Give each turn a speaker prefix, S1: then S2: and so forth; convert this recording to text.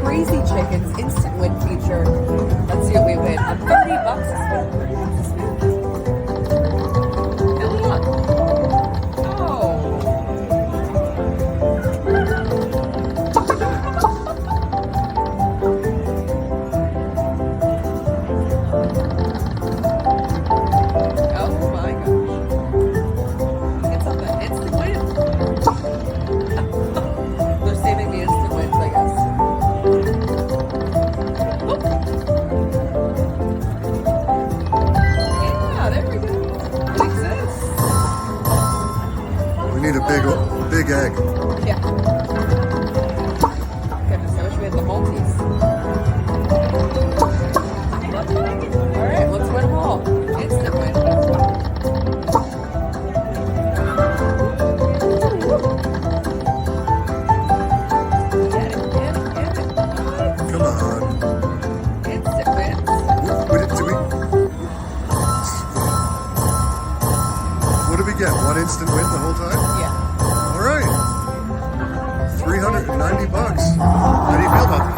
S1: Crazy Chickens instant win feature. Let's see what we win. $30 this week. And look. Oh. Oh my gosh. It's on the instant win. They're saving the instant wins, I guess. Oop. Yeah, there we go. It exists.
S2: We need a big egg.
S1: Yeah. Goodness, I wish we had the multis. Alright, let's win them all. Instant win. Get it.
S2: Come on.
S1: Instant wins.
S2: What did we get? One instant win the whole time?
S1: Yeah.
S2: All right. $390. How do you feel about that?